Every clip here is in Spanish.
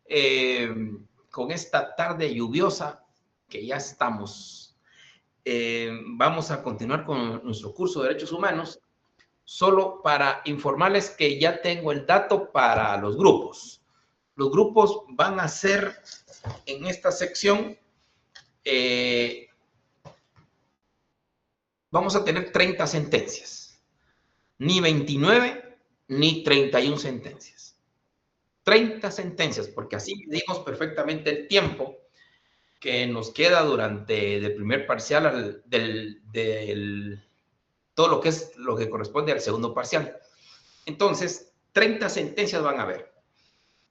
eh, con esta tarde lluviosa que ya estamos. Vamos a continuar con nuestro curso de Derechos Humanos, solo para informarles que ya tengo el dato para los grupos. Los grupos van a ser en esta sección, vamos a tener 30 sentencias, ni 29 ni 31 sentencias. 30 sentencias, porque así medimos perfectamente el tiempo que nos queda durante el primer parcial todo lo que es lo que corresponde al segundo parcial. Entonces, 30 sentencias van a haber.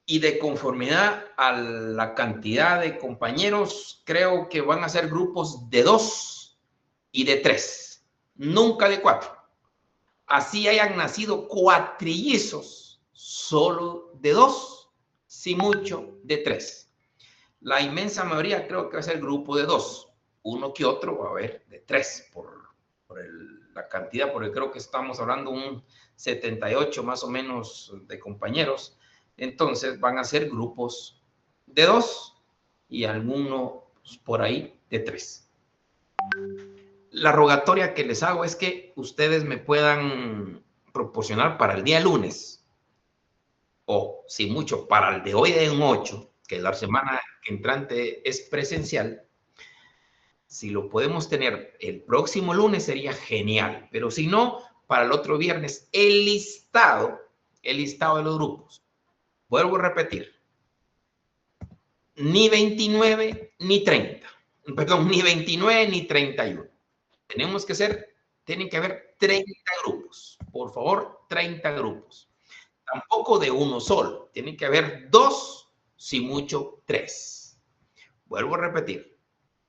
Y de conformidad a la cantidad de compañeros, creo que van a ser grupos de 2 y de 3, nunca de 4. Así hayan nacido cuatrillizos, solo de 2, si mucho de 3. La inmensa mayoría creo que va a ser grupo de 2. Uno que otro va a haber de 3 por la cantidad, porque creo que estamos hablando un 78 más o menos de compañeros. Entonces van a ser grupos de 2 y alguno por ahí de 3. La rogatoria que les hago es que ustedes me puedan proporcionar para el día lunes, o si mucho, para el de hoy de un 8, que la semana entrante es presencial. Si lo podemos tener el próximo lunes sería genial, pero si no, para el otro viernes, el listado de los grupos. Vuelvo a repetir, ni 29 ni 30, perdón, ni 29 ni 31. Tienen que haber 30 grupos, por favor, 30 grupos. Tampoco de uno solo, tienen que haber 2, si mucho 3. Vuelvo a repetir,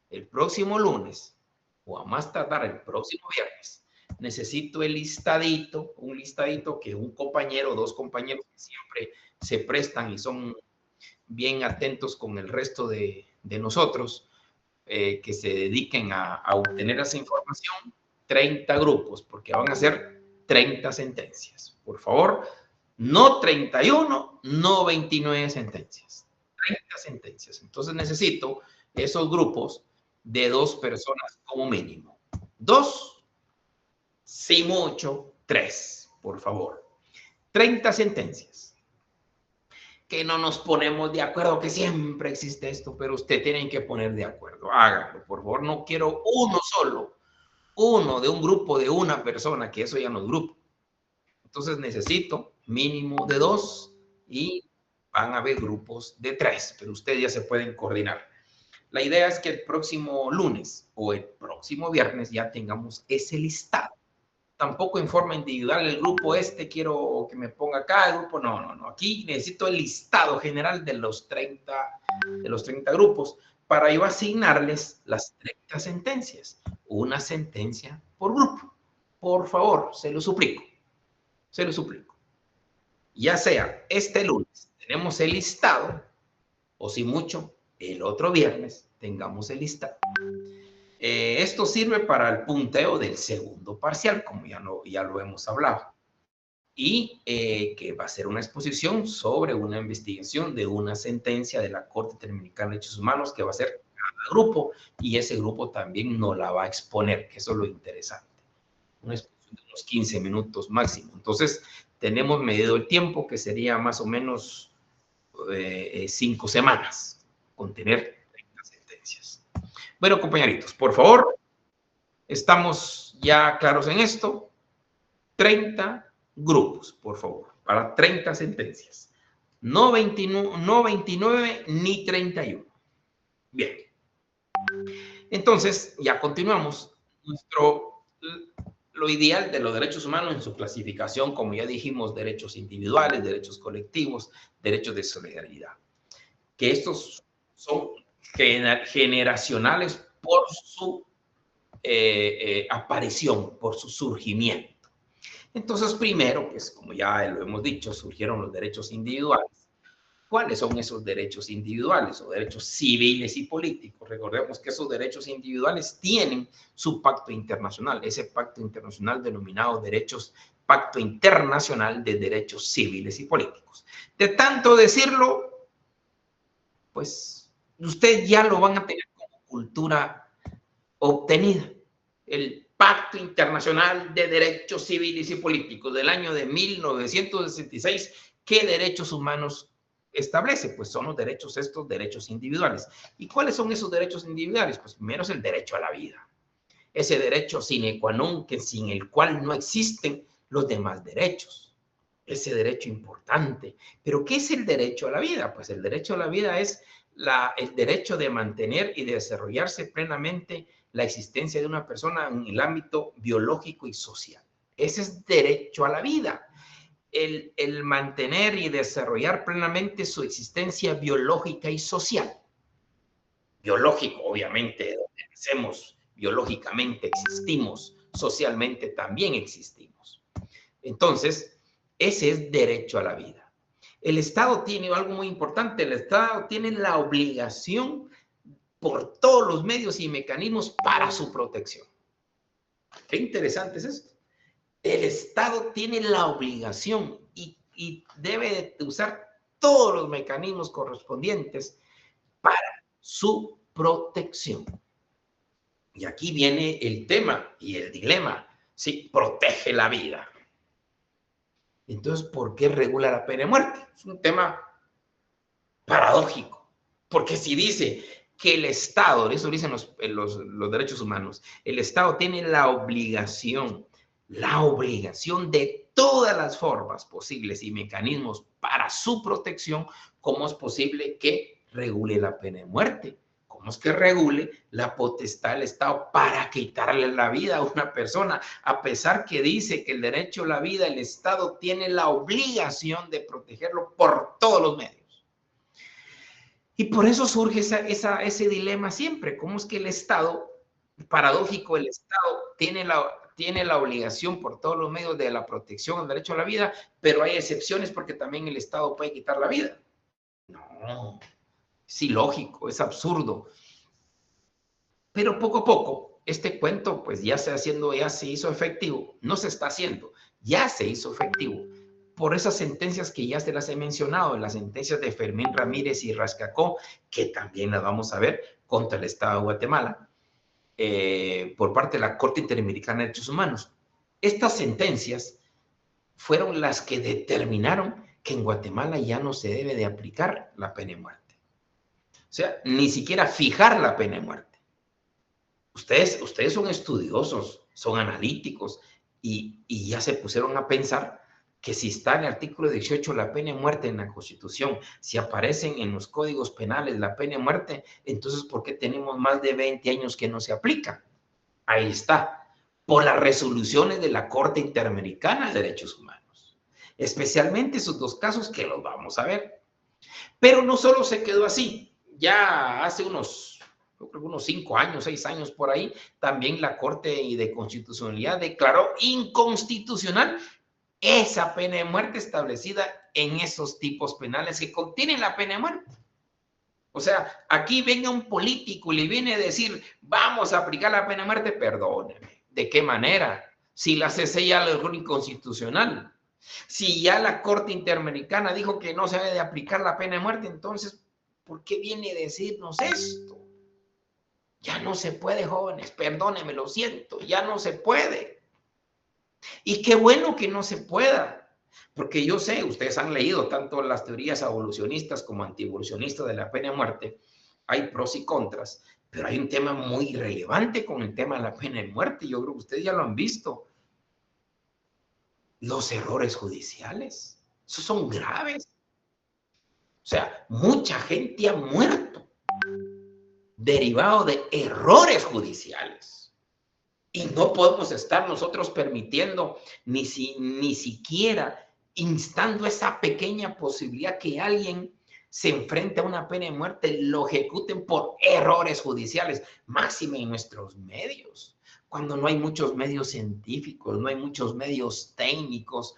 el próximo lunes o a más tardar el próximo viernes, necesito el listadito, un listadito que un compañero, 2 compañeros que siempre se prestan y son bien atentos con el resto de nosotros, que se dediquen a obtener esa información, 30 grupos, porque van a ser 30 sentencias. Por favor, no 31, no 29 sentencias, 30 sentencias. Entonces necesito esos grupos de 2 personas como mínimo. 2, si mucho, 3, por favor. 30 sentencias. Que no nos ponemos de acuerdo, que siempre existe esto, pero usted tiene que poner de acuerdo. Hágalo, por favor. No quiero uno solo, uno de un grupo de una persona, que eso ya no es grupo. Entonces necesito mínimo de 2 y van a haber grupos de 3, pero ustedes ya se pueden coordinar. La idea es que el próximo lunes o el próximo viernes ya tengamos ese listado. Tampoco en forma individual, el grupo quiero que me ponga acá, el grupo no. Aquí necesito el listado general de los 30 grupos para yo asignarles las 30 sentencias. Una sentencia por grupo. Por favor, se lo suplico. Ya sea este lunes tenemos el listado, o si mucho, el otro viernes tengamos el listado. Esto sirve para el punteo del segundo parcial, como ya lo hemos hablado. Y que va a ser una exposición sobre una investigación de una sentencia de la Corte Interamericana de Derechos Humanos que va a ser cada grupo, y ese grupo también nos la va a exponer, que eso es lo interesante. Una exposición de unos 15 minutos máximo. Entonces, tenemos medido el tiempo, que sería más o menos 5 semanas, con tener 30 sentencias. Bueno, compañeritos, por favor, estamos ya claros en esto. 30 grupos, por favor, para 30 sentencias. No 29 ni 31. Bien. Entonces, ya continuamos. Lo ideal de los derechos humanos en su clasificación, como ya dijimos, derechos individuales, derechos colectivos, derechos de solidaridad. Que estos son generacionales por su aparición, por su surgimiento. Entonces, primero, pues como ya lo hemos dicho, surgieron los derechos individuales. ¿Cuáles son esos derechos individuales o derechos civiles y políticos? Recordemos que esos derechos individuales tienen su pacto internacional, ese pacto internacional denominado Pacto Internacional de Derechos Civiles y Políticos. De tanto decirlo, pues ustedes ya lo van a tener como cultura obtenida. El Pacto Internacional de Derechos Civiles y Políticos del año de 1966, ¿qué derechos humanos establece? Pues son los derechos estos, derechos individuales. ¿Y cuáles son esos derechos individuales? Pues primero es el derecho a la vida. Ese derecho sine qua non, que sin el cual no existen los demás derechos. Ese derecho importante. ¿Pero qué es el derecho a la vida? Pues el derecho a la vida es el derecho de mantener y de desarrollarse plenamente la existencia de una persona en el ámbito biológico y social. Ese es derecho a la vida. El mantener y desarrollar plenamente su existencia biológica y social. Biológico, obviamente, donde nacemos, biológicamente existimos, socialmente también existimos. Entonces, ese es derecho a la vida. El Estado tiene algo muy importante, el Estado tiene la obligación por todos los medios y mecanismos para su protección. Qué interesante es esto. El Estado tiene la obligación y debe de usar todos los mecanismos correspondientes para su protección. Y aquí viene el tema y el dilema. Sí, protege la vida. Entonces, ¿por qué regula la pena de muerte? Es un tema paradójico. Porque si dice que el Estado, eso dicen los derechos humanos, el Estado tiene la obligación de todas las formas posibles y mecanismos para su protección, ¿cómo es posible que regule la pena de muerte? ¿Cómo es que regule la potestad del Estado para quitarle la vida a una persona? A pesar que dice que el derecho a la vida, el Estado tiene la obligación de protegerlo por todos los medios. Y por eso surge ese dilema siempre. ¿Cómo es que el Estado, paradójico, el Estado tiene la obligación por todos los medios de la protección al derecho a la vida, pero hay excepciones porque también el Estado puede quitar la vida? No, es ilógico, es absurdo. Pero poco a poco, este cuento pues ya se hizo efectivo, no se está haciendo, ya se hizo efectivo por esas sentencias que ya se las he mencionado, las sentencias de Fermín Ramírez y Rascacó, que también las vamos a ver contra el Estado de Guatemala, por parte de la Corte Interamericana de Derechos Humanos. Estas sentencias fueron las que determinaron que en Guatemala ya no se debe de aplicar la pena de muerte. O sea, ni siquiera fijar la pena de muerte. Ustedes son estudiosos, son analíticos y ya se pusieron a pensar que si está en el artículo 18 la pena de muerte en la Constitución, si aparecen en los códigos penales la pena de muerte, entonces ¿por qué tenemos más de 20 años que no se aplica? Ahí está, por las resoluciones de la Corte Interamericana de Derechos Humanos, especialmente esos dos casos que los vamos a ver. Pero no solo se quedó así, ya hace unos 5 años, 6 años por ahí, también la Corte de Constitucionalidad declaró inconstitucional esa pena de muerte establecida en esos tipos penales que contienen la pena de muerte. O sea, aquí venga un político y le viene a decir, vamos a aplicar la pena de muerte, perdóneme, ¿de qué manera? Si la CC ya lo dejó inconstitucional, si ya la Corte Interamericana dijo que no se debe de aplicar la pena de muerte, entonces, ¿por qué viene a decirnos esto? Ya no se puede, jóvenes, perdónenme, lo siento, ya no se puede. Y qué bueno que no se pueda, porque yo sé, ustedes han leído tanto las teorías evolucionistas como antievolucionistas de la pena de muerte, hay pros y contras, pero hay un tema muy relevante con el tema de la pena de muerte, yo creo que ustedes ya lo han visto, los errores judiciales, esos son graves. O sea, mucha gente ha muerto derivado de errores judiciales. Y no podemos estar nosotros permitiendo ni siquiera instando esa pequeña posibilidad que alguien se enfrente a una pena de muerte, lo ejecuten por errores judiciales, máxime en nuestros medios, cuando no hay muchos medios científicos, no hay muchos medios técnicos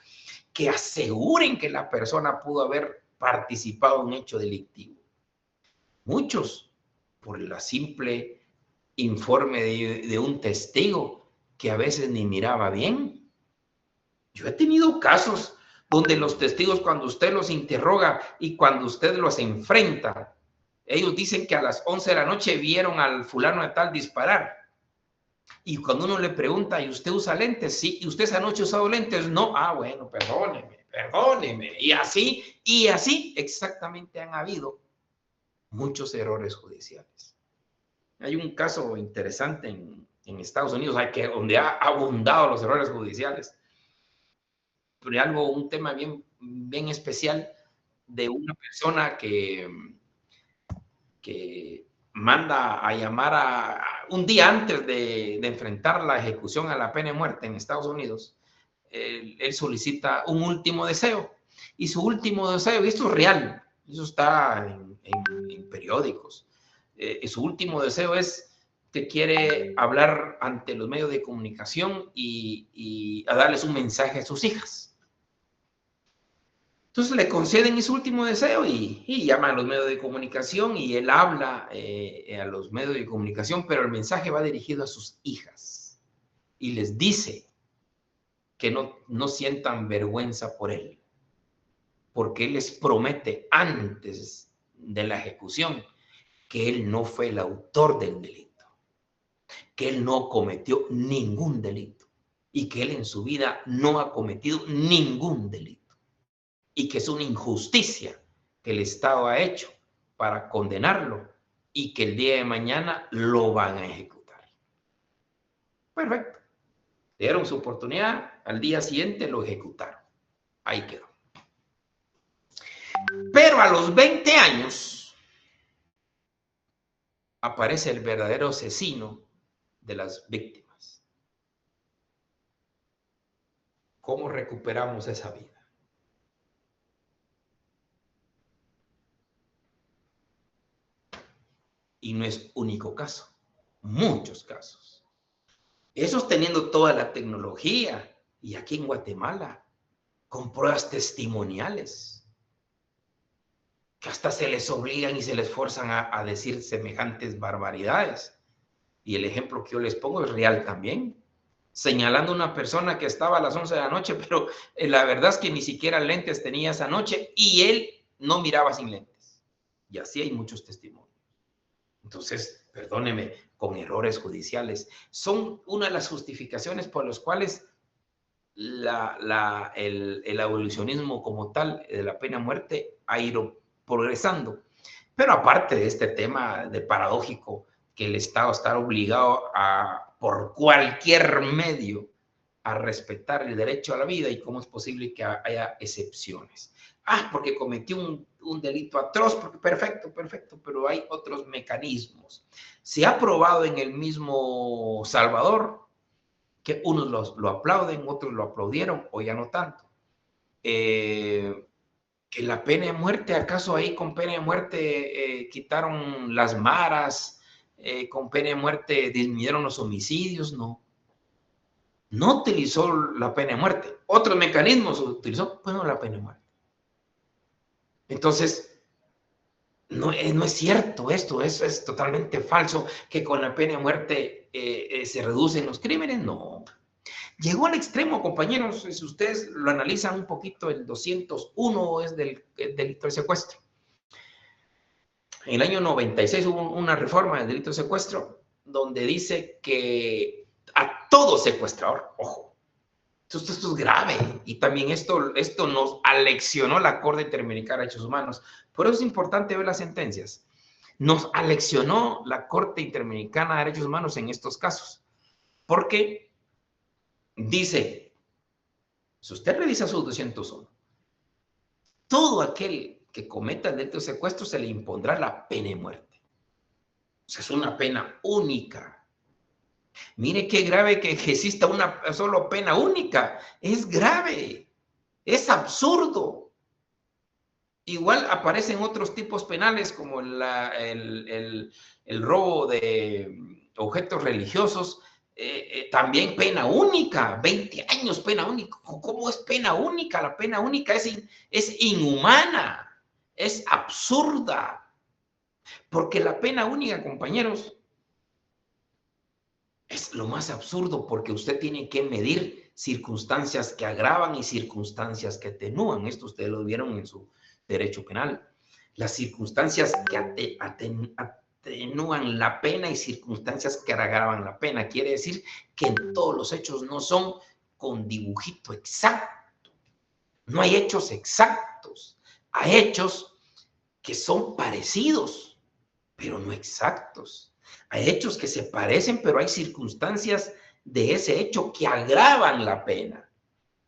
que aseguren que la persona pudo haber participado en un hecho delictivo. Muchos, por la simple informe de un testigo que a veces ni miraba bien. Yo he tenido casos donde los testigos, cuando usted los interroga y cuando usted los enfrenta Ellos dicen que a las 11 de la noche vieron al fulano de tal disparar. Y cuando uno le pregunta, ¿y usted usa lentes? Sí. ¿Y usted esa noche ha usado lentes? No. Ah, bueno, perdóneme, perdóneme. Y así exactamente han habido muchos errores judiciales. Hay un caso interesante en Estados Unidos donde ha abundado los errores judiciales. Pero hay un tema bien especial de una persona que manda a llamar un día antes de enfrentar la ejecución a la pena de muerte en Estados Unidos. Él solicita un último deseo. Y su último deseo, y esto es real, eso está en periódicos, su último deseo es que quiere hablar ante los medios de comunicación y a darles un mensaje a sus hijas. Entonces le conceden su último deseo y llaman a los medios de comunicación y él habla a los medios de comunicación, pero el mensaje va dirigido a sus hijas y les dice que no sientan vergüenza por él, porque él les promete antes de la ejecución que él no fue el autor del delito, que él no cometió ningún delito y que él en su vida no ha cometido ningún delito y que es una injusticia que el Estado ha hecho para condenarlo y que el día de mañana lo van a ejecutar. Perfecto. Le dieron su oportunidad, al día siguiente lo ejecutaron. Ahí quedó. Pero a los 20 años aparece el verdadero asesino de las víctimas. ¿Cómo recuperamos esa vida? Y no es único caso, muchos casos. Esos teniendo toda la tecnología y aquí en Guatemala, con pruebas testimoniales, que hasta se les obligan y se les forzan a decir semejantes barbaridades. Y el ejemplo que yo les pongo es real también, señalando a una persona que estaba a las 11 de la noche, pero la verdad es que ni siquiera lentes tenía esa noche y él no miraba sin lentes. Y así hay muchos testimonios. Entonces, perdóneme, con errores judiciales, son una de las justificaciones por las cuales el abolicionismo como tal de la pena de muerte ha ido progresando. Pero aparte de este tema de paradójico, que el Estado está obligado por cualquier medio a respetar el derecho a la vida y cómo es posible que haya excepciones. Porque cometió un delito atroz, porque perfecto, pero hay otros mecanismos. Se ha probado en el mismo Salvador que unos lo aplauden, otros lo aplaudieron, o ya no tanto. Que la pena de muerte, ¿acaso ahí con pena de muerte quitaron las maras? ¿Con pena de muerte disminuyeron los homicidios? No. No utilizó la pena de muerte. Otros mecanismos utilizó, pues no la pena de muerte. Entonces, no es cierto esto, es totalmente falso que con la pena de muerte se reducen los crímenes, no. Llegó al extremo, compañeros, si ustedes lo analizan un poquito, el 201 es del delito de secuestro. En el año 96 hubo una reforma del delito de secuestro donde dice que a todo secuestrador, ojo, esto es grave, y también esto nos aleccionó la Corte Interamericana de Derechos Humanos. Por eso es importante ver las sentencias. Nos aleccionó la Corte Interamericana de Derechos Humanos en estos casos, porque dice, si usted revisa su 201, todo aquel que cometa el delito de secuestro se le impondrá la pena de muerte. O sea, es una pena única. Mire qué grave que exista una solo pena única. Es grave. Es absurdo. Igual aparecen otros tipos penales como el robo de objetos religiosos. También pena única. 20 años pena única. ¿Cómo es pena única? La pena única es inhumana. Es absurda. Porque la pena única, compañeros, es lo más absurdo porque usted tiene que medir circunstancias que agravan y circunstancias que atenúan. Esto ustedes lo vieron en su derecho penal. las circunstancias que atenúan la pena y circunstancias que agravan la pena. Quiere decir que en todos los hechos no son con dibujito exacto. No hay hechos exactos. Hay hechos que son parecidos, pero no exactos. Hay hechos que se parecen, pero hay circunstancias de ese hecho que agravan la pena.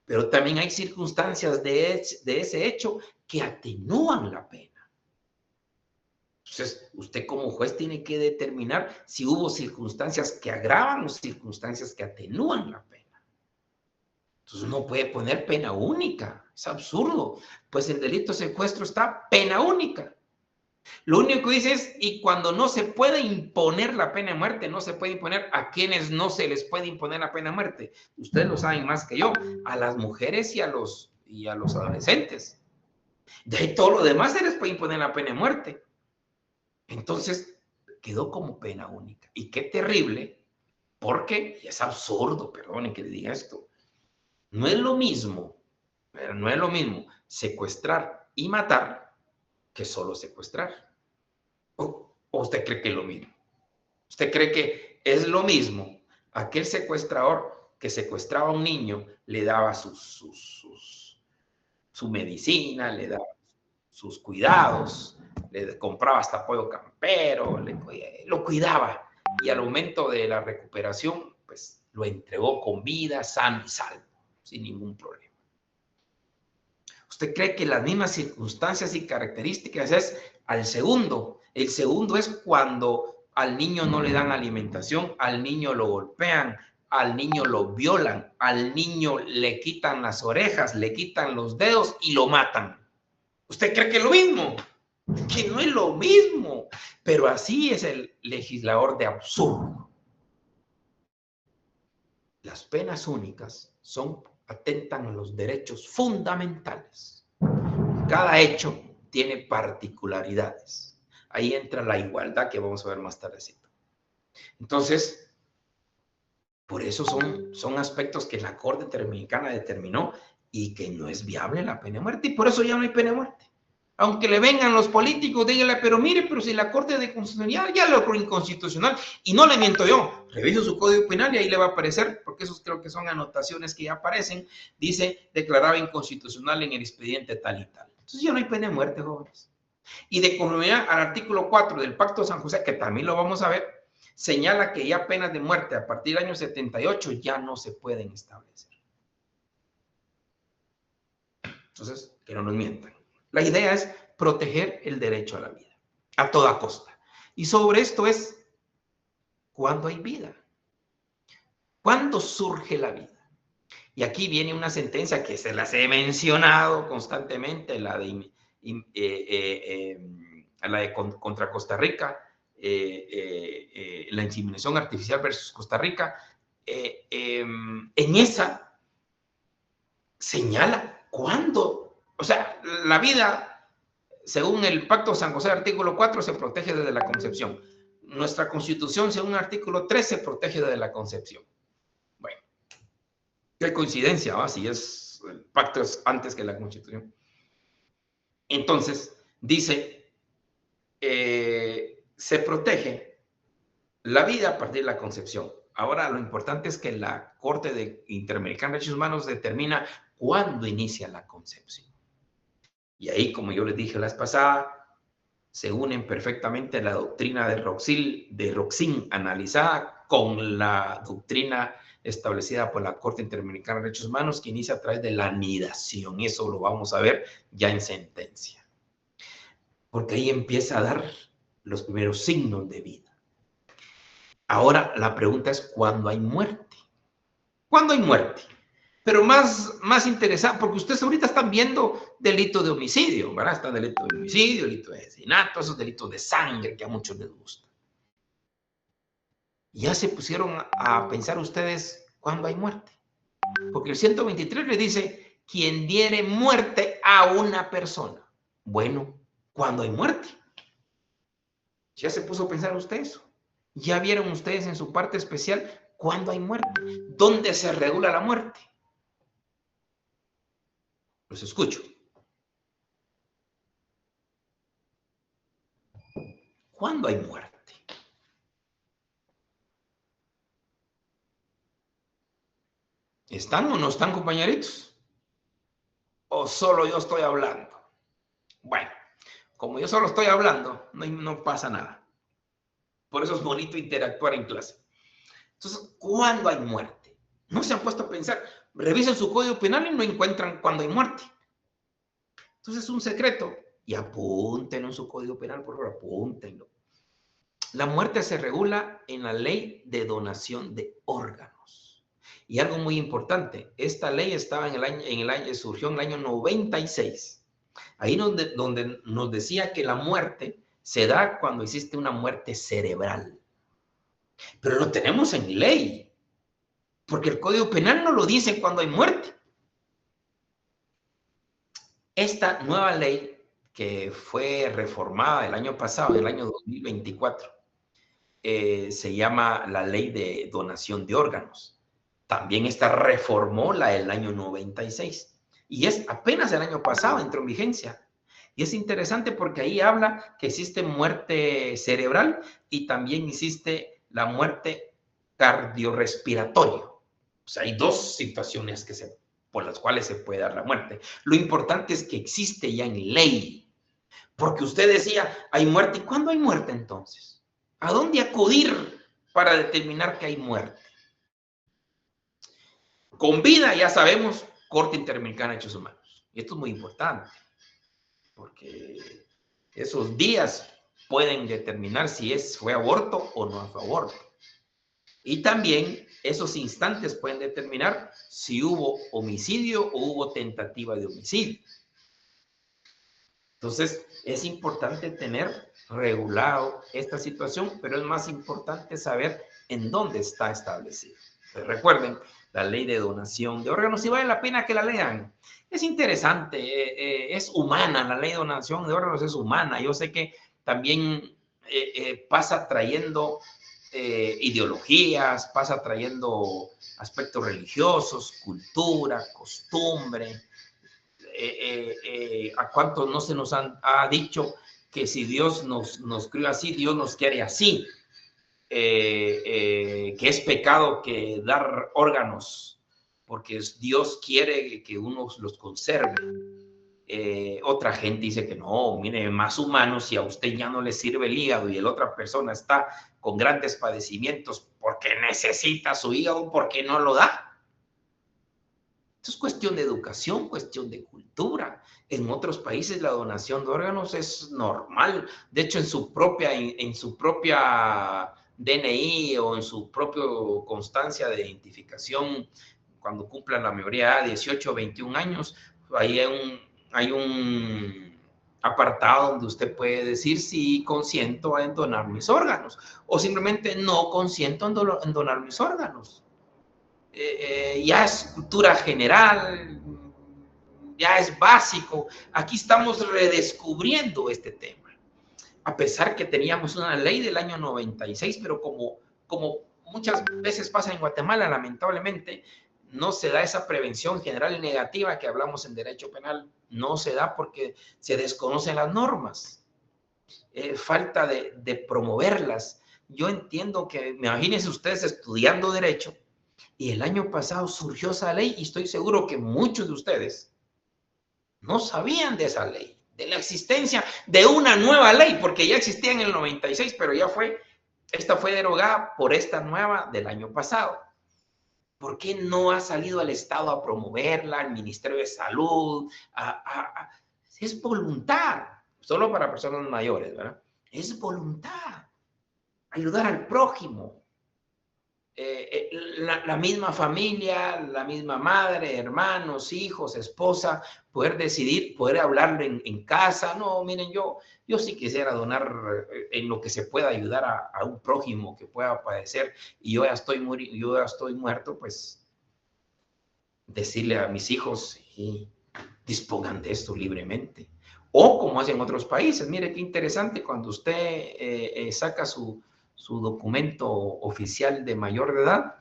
Pero también hay circunstancias de ese hecho que atenúan la pena. Entonces, usted como juez tiene que determinar si hubo circunstancias que agravan o circunstancias que atenúan la pena. Entonces, no puede poner pena única. Es absurdo. Pues el delito de secuestro está pena única. Lo único que dice es, y cuando no se puede imponer la pena de muerte, no se puede imponer a quienes no se les puede imponer la pena de muerte. Ustedes lo saben más que yo, a las mujeres y a los adolescentes. De ahí todo lo demás se les puede imponer la pena de muerte. Entonces, quedó como pena única. Y qué terrible, porque es absurdo, perdonen que le diga esto. No es lo mismo secuestrar y matar que solo secuestrar. ¿O usted cree que es lo mismo? ¿Usted cree que es lo mismo aquel secuestrador que secuestraba a un niño, le daba su medicina, le daba sus cuidados, le compraba hasta pollo campero, lo cuidaba, y al momento de la recuperación, pues lo entregó con vida, sano y salvo, sin ningún problema? ¿Usted cree que las mismas circunstancias y características es al segundo? El segundo es cuando al niño no le dan alimentación, al niño lo golpean, al niño lo violan, al niño le quitan las orejas, le quitan los dedos y lo matan. ¿Usted cree que es lo mismo? Que no es lo mismo, pero así es el legislador de absurdo. Las penas únicas atentan a los derechos fundamentales. Cada hecho tiene particularidades. Ahí entra la igualdad que vamos a ver más tardecito. Entonces, por eso son aspectos que la Corte Interamericana determinó y que no es viable la pena de muerte, y por eso ya no hay pena de muerte. Aunque le vengan los políticos, díganle, pero mire, pero si la Corte de Constitucionalidad ya lo creo inconstitucional, y no le miento yo, reviso su Código Penal y ahí le va a aparecer, porque esos creo que son anotaciones que ya aparecen, dice, declaraba inconstitucional en el expediente tal y tal. Entonces ya no hay pena de muerte, jóvenes. Y de conformidad al artículo 4 del Pacto de San José, que también lo vamos a ver, señala que ya penas de muerte a partir del año 78 ya no se pueden establecer. Entonces, que no nos mientan. La idea es proteger el derecho a la vida, a toda costa. Y sobre esto es, ¿cuándo hay vida? ¿Cuándo surge la vida? Y aquí viene una sentencia que se las he mencionado constantemente, la de contra Costa Rica, la inseminación artificial versus Costa Rica. En esa señala cuándo, o sea, la vida, según el Pacto de San José, artículo 4, se protege desde la concepción. Nuestra Constitución, según el artículo 3, se protege desde la concepción. Bueno, qué coincidencia, ¿va? Si es el pacto es antes que la Constitución. Entonces, dice, se protege la vida a partir de la concepción. Ahora, lo importante es que la Corte Interamericana de Derechos Humanos determina cuándo inicia la concepción. Y ahí, como yo les dije la vez pasada, se unen perfectamente la doctrina de Roxin analizada con la doctrina establecida por la Corte Interamericana de Derechos Humanos, que inicia a través de la anidación. Eso lo vamos a ver ya en sentencia. Porque ahí empieza a dar los primeros signos de vida. Ahora la pregunta es, ¿cuándo hay muerte? ¿Cuándo hay muerte? Pero más interesante, porque ustedes ahorita están viendo delito de homicidio, ¿verdad? Está delito de homicidio, delito de asesinato, esos delitos de sangre que a muchos les gusta. ¿Ya se pusieron a pensar ustedes cuándo hay muerte? Porque el 123 le dice, quien diere muerte a una persona. Bueno, ¿cuándo hay muerte? ¿Ya se puso a pensar usted eso? ¿Ya vieron ustedes en su parte especial cuándo hay muerte? ¿Dónde se regula la muerte? Los escucho. ¿Cuándo hay muerte? ¿Están o no están, compañeritos? ¿O solo yo estoy hablando? Bueno, como yo solo estoy hablando, no pasa nada. Por eso es bonito interactuar en clase. Entonces, ¿cuándo hay muerte? No se han puesto a pensar. Revisen su código penal y no encuentran cuándo hay muerte. Entonces, es un secreto. Y apúntenlo en su código penal, por favor, apúntenlo. La muerte se regula en la ley de donación de órganos. Y algo muy importante, esta ley estaba surgió en el año 96. Ahí donde nos decía que la muerte se da cuando existe una muerte cerebral. Pero lo tenemos en ley, porque el Código Penal no lo dice cuando hay muerte. Esta nueva ley que fue reformada el año pasado, en el año 2024, se llama la Ley de Donación de Órganos. También esta reformó la del año 96. Y es apenas el año pasado, entró en vigencia. Y es interesante porque ahí habla que existe muerte cerebral y también existe la muerte cardiorrespiratoria. O sea, hay dos situaciones por las cuales se puede dar la muerte. Lo importante es que existe ya en ley. Porque usted decía, hay muerte. ¿Y cuándo hay muerte entonces? ¿A dónde acudir para determinar que hay muerte? Con vida, ya sabemos, Corte Interamericana de Derechos Humanos. Y esto es muy importante, porque esos días pueden determinar si fue aborto o no fue aborto. Y también esos instantes pueden determinar si hubo homicidio o hubo tentativa de homicidio. Entonces, es importante tener regulado esta situación, pero es más importante saber en dónde está establecido. Entonces, recuerden, la ley de donación de órganos, y vale la pena que la lean. Es interesante, es humana, la ley de donación de órganos es humana. Yo sé que también pasa trayendo ideologías, pasa trayendo aspectos religiosos, cultura, costumbre. ¿A cuántos no se nos ha dicho que si Dios nos crió así, Dios nos quiere así? Que es pecado que dar órganos, porque Dios quiere que uno los conserve. Otra gente dice que no, mire, más humanos, si a usted ya no le sirve el hígado y la otra persona está con grandes padecimientos porque necesita su hígado, ¿por qué no lo da? Esto es cuestión de educación, cuestión de cultura. En otros países la donación de órganos es normal. De hecho, en su propia DNI o en su propia constancia de identificación, cuando cumplan la mayoría de edad, 18 o 21 años, ahí hay un apartado donde usted puede decir si consiento en donar mis órganos o simplemente no consiento en donar mis órganos. Ya es cultura general, ya es básico. Aquí estamos redescubriendo este tema. A pesar que teníamos una ley del año 96, pero como muchas veces pasa en Guatemala, lamentablemente, no se da esa prevención general negativa que hablamos en derecho penal. No se da porque se desconocen las normas. Falta de promoverlas. Yo entiendo que, imagínense ustedes estudiando derecho, y el año pasado surgió esa ley y estoy seguro que muchos de ustedes no sabían de esa ley, de la existencia de una nueva ley, porque ya existía en el 96, pero esta fue derogada por esta nueva del año pasado. ¿Por qué no ha salido al Estado a promoverla, al Ministerio de Salud? Es voluntad, solo para personas mayores, ¿verdad? Es voluntad, ayudar al prójimo. La misma familia, la misma madre, hermanos, hijos, esposa, poder decidir, poder hablarlo en casa. No, miren, yo sí quisiera donar en lo que se pueda ayudar a un prójimo que pueda padecer y yo ya estoy muerto, pues decirle a mis hijos y dispongan de esto libremente. O como hacen otros países, mire qué interesante, cuando usted saca su documento oficial de mayor de edad,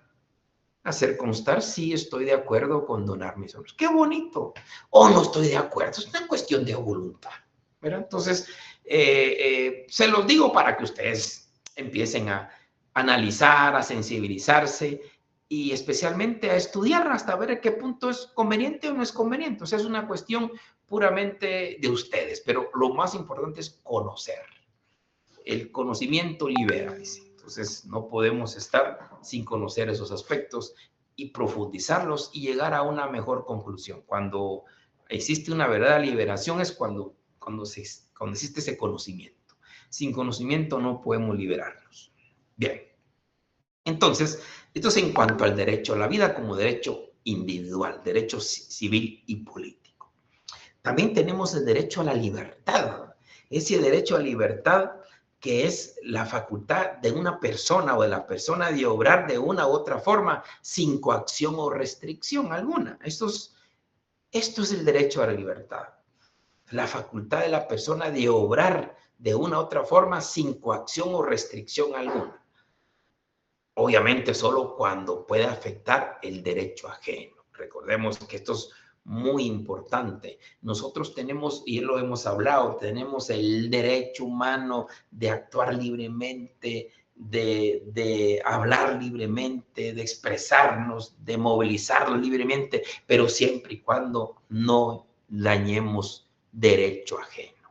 hacer constar si estoy de acuerdo con donar mis órganos. ¡Qué bonito! O no estoy de acuerdo, es una cuestión de voluntad, ¿verdad? Entonces, Se los digo para que ustedes empiecen a analizar, a sensibilizarse y especialmente a estudiar hasta ver a qué punto es conveniente o no es conveniente. O sea, es una cuestión puramente de ustedes, pero lo más importante es conocer. El conocimiento libera, dice. Entonces, no podemos estar sin conocer esos aspectos y profundizarlos y llegar a una mejor conclusión. Cuando existe una verdadera liberación es cuando existe ese conocimiento. Sin conocimiento no podemos liberarnos. Bien. Entonces, esto es en cuanto al derecho a la vida como derecho individual, derecho civil y político. También tenemos el derecho a la libertad. Ese derecho a libertad que es la facultad de una persona o de la persona de obrar de una u otra forma sin coacción o restricción alguna. Esto es el derecho a la libertad. La facultad de la persona de obrar de una u otra forma sin coacción o restricción alguna. Obviamente solo cuando puede afectar el derecho ajeno. Recordemos que esto es muy importante. Nosotros tenemos, y lo hemos hablado, tenemos el derecho humano de actuar libremente, de hablar libremente, de expresarnos, de movilizarnos libremente, pero siempre y cuando no dañemos derecho ajeno.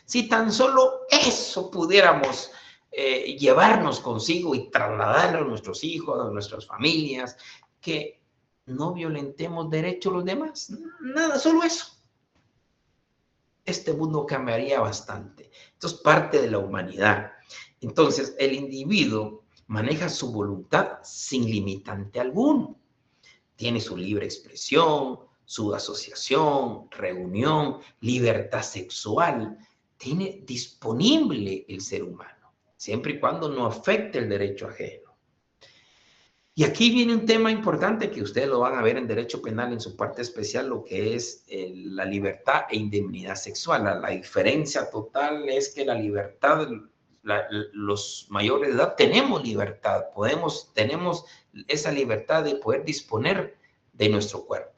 Si tan solo eso pudiéramos llevarnos consigo y trasladarlo a nuestros hijos, a nuestras familias, que no violentemos derechos de los demás. Nada, solo eso. Este mundo cambiaría bastante. Esto es parte de la humanidad. Entonces, el individuo maneja su voluntad sin limitante alguno. Tiene su libre expresión, su asociación, reunión, libertad sexual. Tiene disponible el ser humano, siempre y cuando no afecte el derecho ajeno. Y aquí viene un tema importante que ustedes lo van a ver en derecho penal en su parte especial, lo que es la libertad e indemnidad sexual. La diferencia total es que la libertad, los mayores de edad tenemos libertad, tenemos esa libertad de poder disponer de nuestro cuerpo.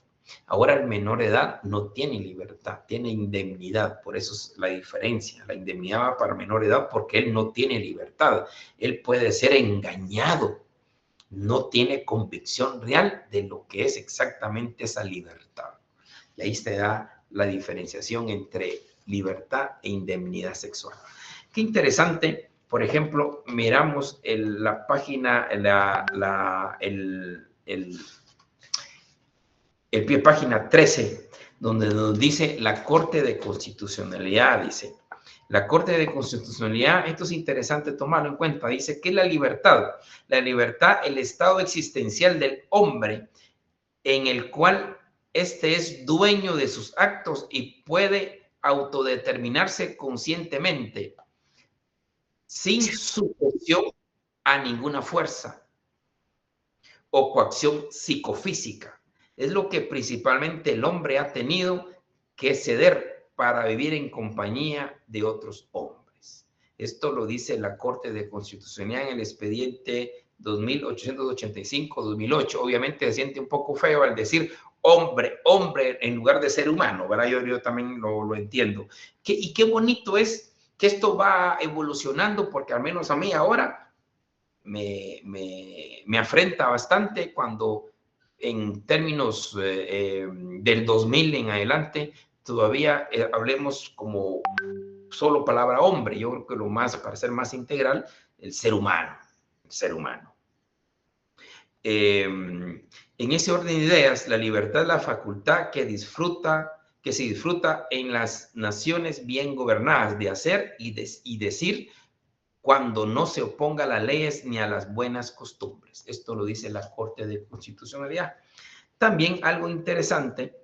Ahora el menor de edad no tiene libertad, tiene indemnidad, por eso es la diferencia. La indemnidad va para menor de edad porque él no tiene libertad, él puede ser engañado, no tiene convicción real de lo que es exactamente esa libertad. Y ahí se da la diferenciación entre libertad e indemnidad sexual. Qué interesante, por ejemplo, miramos la página, el pie página 13, donde nos dice la Corte de Constitucionalidad, dice, la Corte de Constitucionalidad, esto es interesante tomarlo en cuenta, dice que la libertad, el estado existencial del hombre en el cual éste es dueño de sus actos y puede autodeterminarse conscientemente, sin sujeción a ninguna fuerza o coacción psicofísica. Es lo que principalmente el hombre ha tenido que ceder para vivir en compañía de otros hombres. Esto lo dice la Corte de Constitucionalidad en el expediente 2885-2008. Obviamente se siente un poco feo al decir hombre en lugar de ser humano, ¿verdad? Yo también lo entiendo. Y qué bonito es que esto va evolucionando, porque al menos a mí ahora me afrenta bastante cuando en términos del 2000 en adelante todavía hablemos como solo palabra hombre. Yo creo que lo más, para ser más integral, el ser humano. En ese orden de ideas, la libertad es la facultad que se disfruta en las naciones bien gobernadas de hacer y decir cuando no se oponga a las leyes ni a las buenas costumbres. Esto lo dice la Corte de Constitucionalidad. También algo interesante,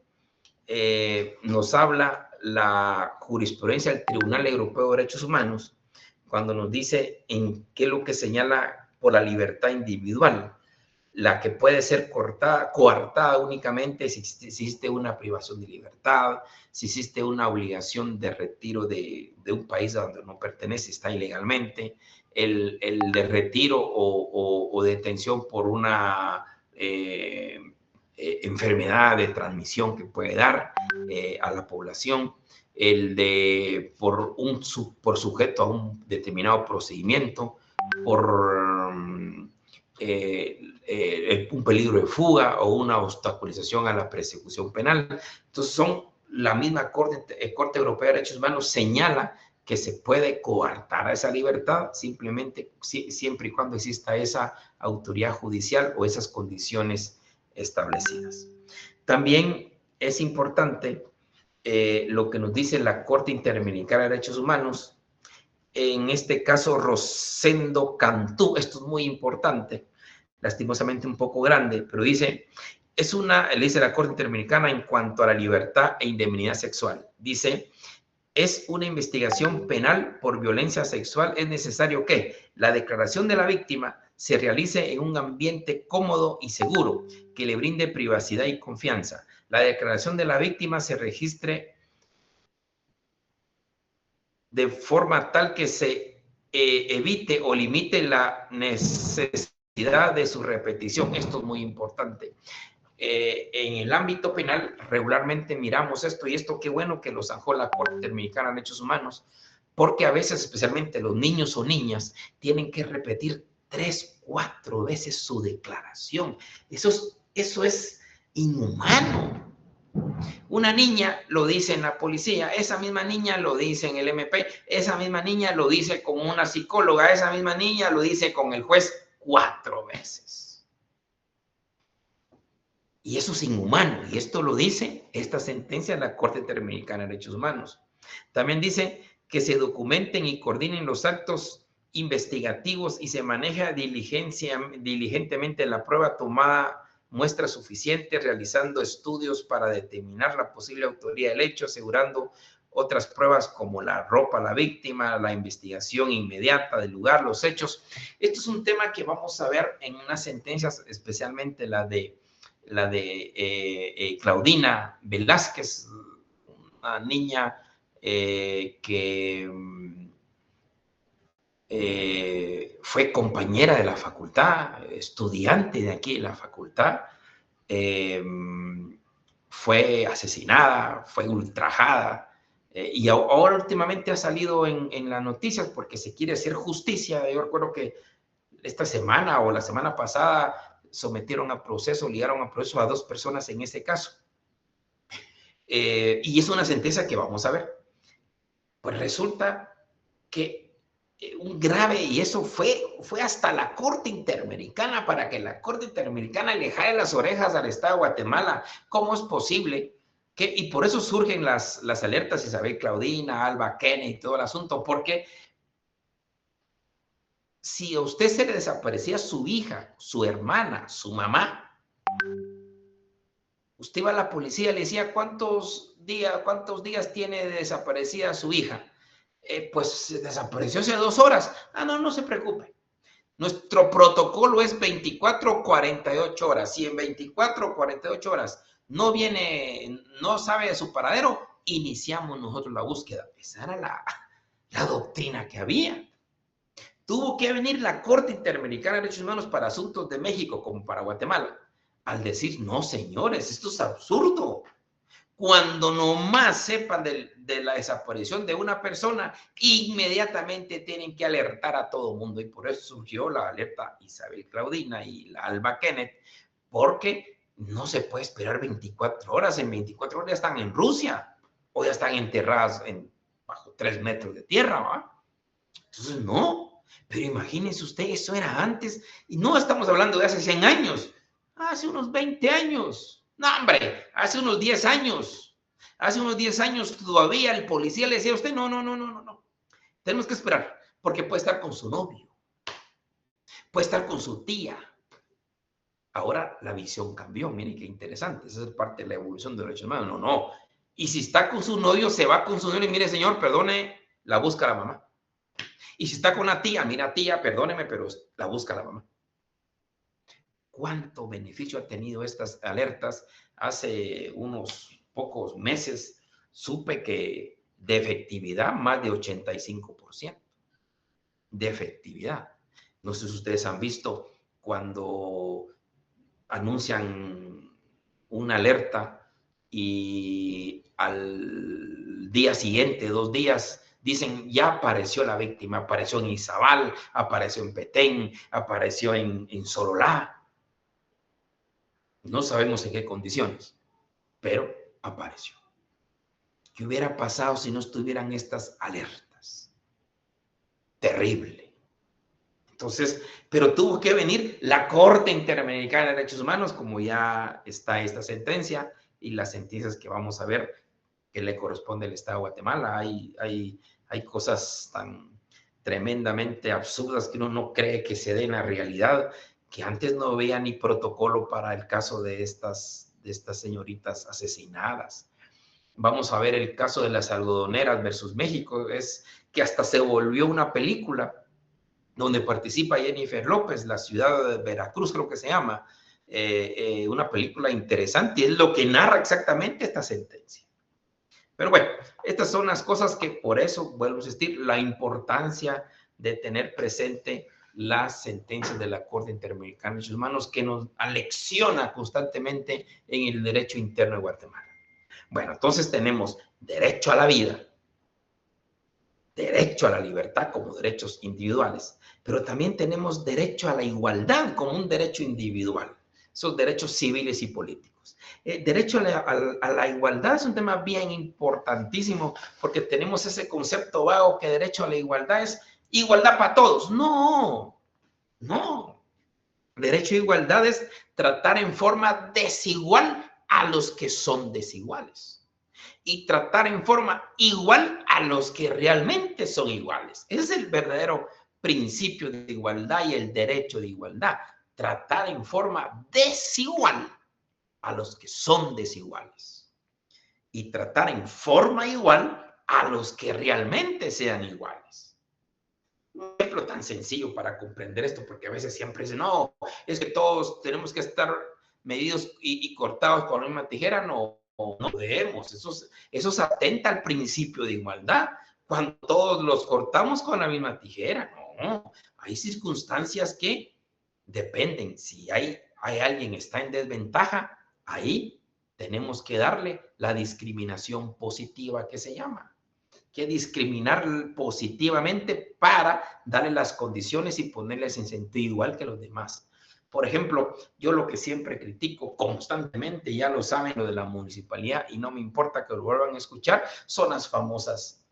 nos habla la jurisprudencia del Tribunal Europeo de Derechos Humanos cuando nos dice en qué es lo que señala por la libertad individual, la que puede ser coartada únicamente si existe una privación de libertad, si existe una obligación de retiro de un país a donde no pertenece, está ilegalmente, el de retiro o detención por una enfermedad de transmisión que puede dar a la población, el de por sujeto a un determinado procedimiento, por un peligro de fuga o una obstaculización a la persecución penal. Entonces la misma Corte Europea de Derechos Humanos señala que se puede coartar a esa libertad simplemente siempre y cuando exista esa autoridad judicial o esas condiciones establecidas. También es importante lo que nos dice la Corte Interamericana de Derechos Humanos, en este caso Rosendo Cantú, esto es muy importante, lastimosamente un poco grande, pero dice, le dice la Corte Interamericana en cuanto a la libertad e indemnidad sexual. Dice, es una investigación penal por violencia sexual, es necesario que la declaración de la víctima se realice en un ambiente cómodo y seguro, que le brinde privacidad y confianza. La declaración de la víctima se registre de forma tal que se evite o limite la necesidad de su repetición. Esto es muy importante. En el ámbito penal regularmente miramos esto, y esto qué bueno que lo zanjó la Corte Interamericana de Derechos Humanos, porque a veces, especialmente los niños o niñas, tienen que repetir 3, 4 veces su declaración. Eso es inhumano. Una niña lo dice en la policía, esa misma niña lo dice en el MP, esa misma niña lo dice con una psicóloga, esa misma niña lo dice con el juez 4 veces. Y eso es inhumano, y esto lo dice esta sentencia de la Corte Interamericana de Derechos Humanos. También dice que se documenten y coordinen los actos investigativos y se maneja diligentemente la prueba tomada muestra suficiente, realizando estudios para determinar la posible autoría del hecho, asegurando otras pruebas como la ropa a la víctima, la investigación inmediata del lugar, los hechos. Esto es un tema que vamos a ver en unas sentencias, especialmente la de Claudina Velázquez, una niña que fue compañera de la facultad, estudiante de aquí de la facultad, fue asesinada, fue ultrajada, y ahora últimamente ha salido en las noticias porque se quiere hacer justicia. Yo recuerdo que esta semana o la semana pasada sometieron a proceso, ligaron a proceso a 2 personas en ese caso. Y es una sentencia que vamos a ver. Pues resulta que un grave, y eso fue hasta la Corte Interamericana, para que la Corte Interamericana le jale las orejas al Estado de Guatemala. ¿Cómo es posible? Y por eso surgen las alertas, Isabel Claudina, Alba Kennedy y todo el asunto, porque si a usted se le desaparecía su hija, su hermana, su mamá, usted iba a la policía y le decía, ¿cuántos días tiene desaparecida su hija? Pues desapareció hace 2 horas. Ah, no se preocupe. Nuestro protocolo es 24 o 48 horas. Si en 24 o 48 horas no sabe de su paradero, iniciamos nosotros la búsqueda. Esa era la doctrina que había. Tuvo que venir la Corte Interamericana de Derechos Humanos para Asuntos de México, como para Guatemala, al decir, no, señores, esto es absurdo. Cuando nomás sepan de la desaparición de una persona, inmediatamente tienen que alertar a todo el mundo. Y por eso surgió la alerta Isabel Claudina y la Alba Kenneth, porque no se puede esperar 24 horas. En 24 horas ya están en Rusia o ya están enterradas bajo 3 metros de tierra, ¿va? Entonces, no. Pero imagínense usted, eso era antes. Y no estamos hablando de hace 100 años. Hace unos 20 años. No, hombre, hace unos 10 años. Hace unos 10 años todavía el policía le decía a usted, no. Tenemos que esperar, porque puede estar con su novio. Puede estar con su tía. Ahora la visión cambió. Mire qué interesante. Esa es parte de la evolución de los derechos humanos. No. Y si está con su novio, se va con su novio y mire, señor, perdone, la busca la mamá. Y si está con una tía, mira, tía, perdóneme, pero la busca la mamá. ¿Cuánto beneficio ha tenido estas alertas? Hace unos pocos meses supe que de efectividad, más de 85% de efectividad. No sé si ustedes han visto cuando anuncian una alerta y al día siguiente, 2 días, dicen, ya apareció la víctima, apareció en Izabal, apareció en Petén, apareció en Sololá. No sabemos en qué condiciones, pero apareció. ¿Qué hubiera pasado si no estuvieran estas alertas? Terrible. Entonces, pero tuvo que venir la Corte Interamericana de Derechos Humanos, como ya está esta sentencia y las sentencias que vamos a ver que le corresponde al Estado de Guatemala. Hay cosas tan tremendamente absurdas que uno no cree que se den en la realidad, que antes no había ni protocolo para el caso de estas señoritas asesinadas. Vamos a ver el caso de las algodoneras versus México, es que hasta se volvió una película donde participa Jennifer López, la ciudad de Veracruz creo que se llama, una película interesante y es lo que narra exactamente esta sentencia. Pero bueno, estas son las cosas que por eso, vuelvo a insistir, la importancia de tener presente las sentencias de la Corte Interamericana de Derechos Humanos que nos alecciona constantemente en el derecho interno de Guatemala. Bueno, entonces tenemos derecho a la vida, derecho a la libertad como derechos individuales, pero también tenemos derecho a la igualdad como un derecho individual, esos derechos civiles y políticos. Derecho a la igualdad es un tema bien importantísimo porque tenemos ese concepto vago que derecho a la igualdad es igualdad para todos. No, no. Derecho a igualdad es tratar en forma desigual a los que son desiguales y tratar en forma igual a los que realmente son iguales. Ese es el verdadero principio de igualdad y el derecho de igualdad. Tratar en forma desigual a los que son desiguales y tratar en forma igual a los que realmente sean iguales. Un ejemplo tan sencillo para comprender esto, porque a veces siempre dicen, no, es que todos tenemos que estar medidos y cortados con la misma tijera. No, no debemos. Eso atenta al principio de igualdad. Cuando todos los cortamos con la misma tijera, no. Hay circunstancias que dependen. Si hay alguien que está en desventaja, ahí tenemos que darle la discriminación positiva que se llama. Que discriminar positivamente para darle las condiciones y ponerles en sentido igual que los demás. Por ejemplo, yo lo que siempre critico constantemente, ya lo saben, lo de la municipalidad, y no me importa que lo vuelvan a escuchar, son las famosas.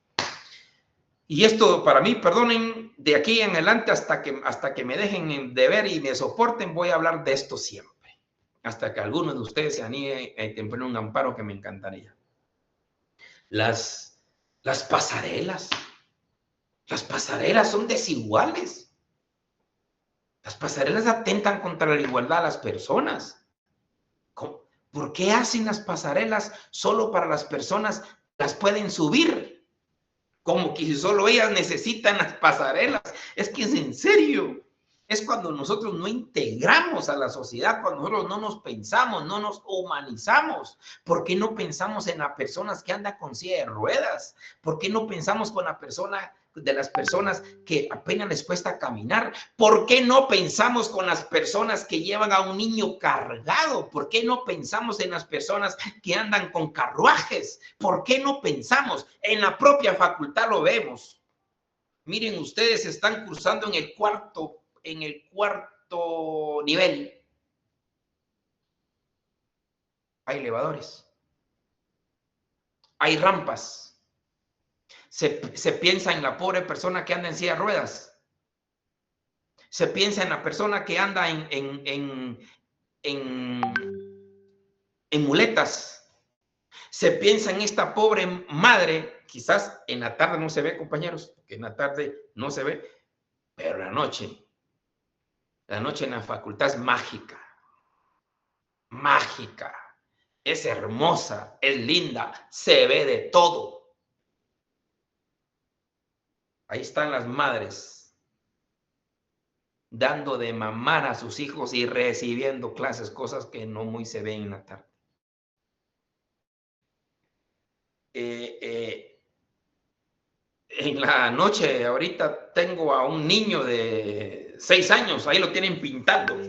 Y esto para mí, perdonen, de aquí en adelante hasta que me dejen de ver y me soporten, voy a hablar de esto siempre. Hasta que alguno de ustedes se anime a tener un amparo que me encantaría. Las pasarelas. Las pasarelas son desiguales. Las pasarelas atentan contra la igualdad de las personas. ¿Por qué hacen las pasarelas solo para las personas que las pueden subir? Como que solo ellas necesitan las pasarelas. Es que es en serio. Es cuando nosotros no integramos a la sociedad, cuando nosotros no nos pensamos, no nos humanizamos. ¿Por qué no pensamos en las personas que andan con silla de ruedas? ¿Por qué no pensamos con las personas que apenas les cuesta caminar? ¿Por qué no pensamos con las personas que llevan a un niño cargado? ¿Por qué no pensamos en las personas que andan con carruajes? ¿Por qué no pensamos? En la propia facultad lo vemos. Miren, ustedes están cursando en el cuarto nivel. Hay elevadores. Hay rampas. Se piensa en la pobre persona que anda en silla de ruedas. Se piensa en la persona que anda en muletas. Se piensa en esta pobre madre, quizás en la tarde no se ve, compañeros, que en la tarde no se ve, pero la noche en la facultad es mágica. Mágica. Es hermosa, es linda, se ve de todo. Ahí están las madres dando de mamar a sus hijos y recibiendo clases, cosas que no muy se ven en la tarde. En la noche, ahorita tengo a un niño de 6 años, ahí lo tienen pintando,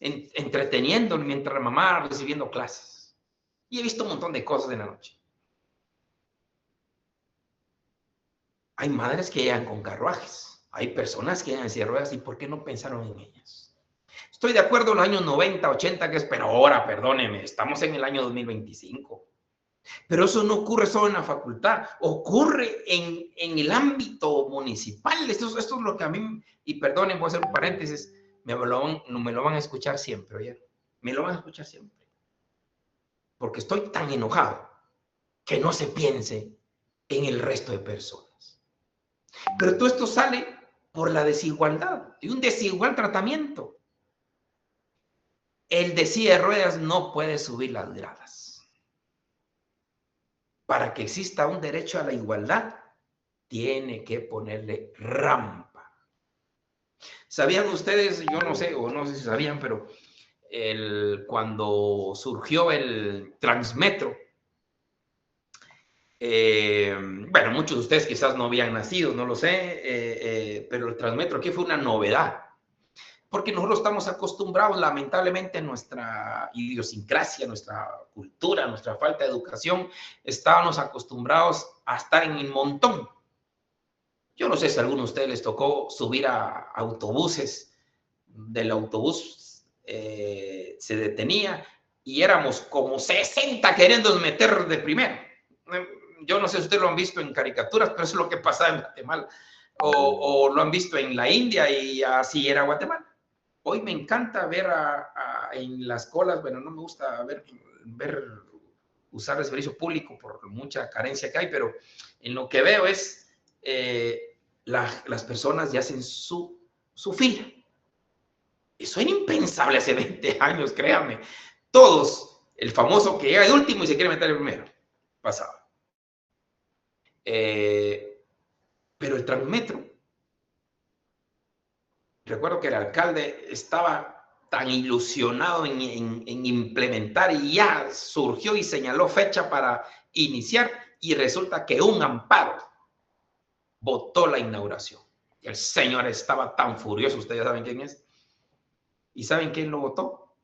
entreteniendo mientras la mamá recibiendo clases. Y he visto un montón de cosas en la noche. Hay madres que llegan con carruajes, hay personas que llegan en silla de ruedas, ¿y por qué no pensaron en ellas? Estoy de acuerdo en los años 90, 80, que es, pero ahora, perdóneme, estamos en el año 2025. Pero eso no ocurre solo en la facultad, ocurre en el ámbito municipal. Esto es lo que a mí, y perdonen, voy a hacer un paréntesis, me lo van a escuchar siempre, ¿oye? Me lo van a escuchar siempre. Porque estoy tan enojado que no se piense en el resto de personas. Pero todo esto sale por la desigualdad y un desigual tratamiento. El de silla de ruedas no puede subir las gradas. Para que exista un derecho a la igualdad, tiene que ponerle rampa. ¿Sabían ustedes? Yo no sé, o no sé si sabían, pero cuando surgió el Transmetro, bueno, muchos de ustedes quizás no habían nacido, no lo sé, pero el Transmetro aquí fue una novedad. Porque nosotros estamos acostumbrados, lamentablemente, en nuestra idiosincrasia, nuestra cultura, nuestra falta de educación, estábamos acostumbrados a estar en el montón. Yo no sé si a alguno de ustedes les tocó subir a autobuses, del autobús se detenía y éramos como 60 queriendo meter de primero. Yo no sé si ustedes lo han visto en caricaturas, pero eso es lo que pasaba en Guatemala. O lo han visto en la India y así era Guatemala. Hoy me encanta ver en las colas, bueno, no me gusta usar el servicio público por mucha carencia que hay, pero en lo que veo es las personas ya hacen su fila. Eso era impensable hace 20 años, créanme. Todos, el famoso que llega de último y se quiere meter el primero, pasaba. Pero el Transmetro, recuerdo que el alcalde estaba tan ilusionado en implementar y ya surgió y señaló fecha para iniciar y resulta que un amparo votó la inauguración. El señor estaba tan furioso, ustedes ya saben quién es. ¿Y saben quién lo votó?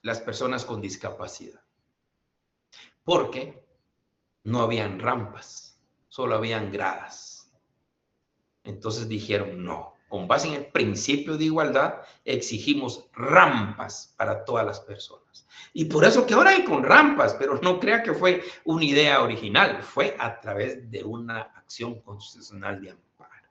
Las personas con discapacidad. Porque no habían rampas, solo habían gradas. Entonces dijeron no. Con base en el principio de igualdad, exigimos rampas para todas las personas. Y por eso que ahora hay con rampas, pero no crea que fue una idea original, fue a través de una acción constitucional de amparo.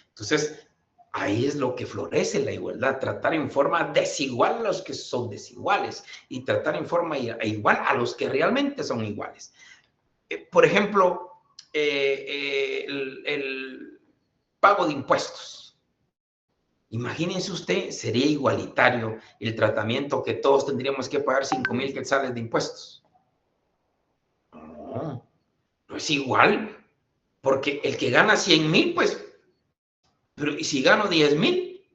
Entonces, ahí es lo que florece la igualdad, tratar en forma desigual a los que son desiguales y tratar en forma igual a los que realmente son iguales. Por ejemplo, el pago de impuestos. Imagínense usted, sería igualitario el tratamiento que todos tendríamos que pagar 5,000 quetzales de impuestos. No, no es igual, porque el que gana 100,000, pues, pero ¿y si gano 10,000?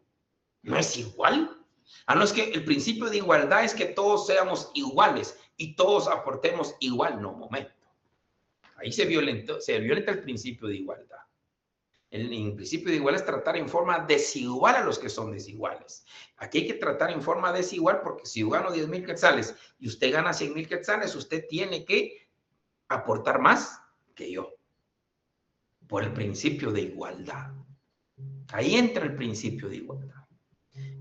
No es igual. A no es que el principio de igualdad es que todos seamos iguales y todos aportemos igual. No, momento. Ahí se violenta el principio de igualdad. El principio de igualdad es tratar en forma desigual a los que son desiguales. Aquí hay que tratar en forma desigual porque si yo gano 10,000 quetzales y usted gana 100,000 quetzales, usted tiene que aportar más que yo. Por el principio de igualdad. Ahí entra el principio de igualdad.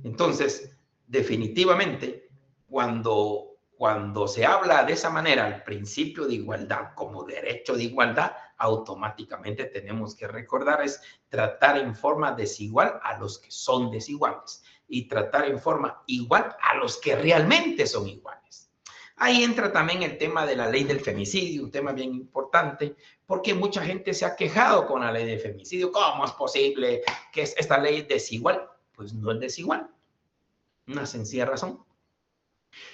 Entonces, definitivamente, cuando se habla de esa manera, el principio de igualdad como derecho de igualdad, automáticamente tenemos que recordar es tratar en forma desigual a los que son desiguales y tratar en forma igual a los que realmente son iguales. Ahí entra también el tema de la ley del femicidio, un tema bien importante, porque mucha gente se ha quejado con la ley del femicidio. ¿Cómo es posible que esta ley es desigual? Pues no es desigual. Una sencilla razón.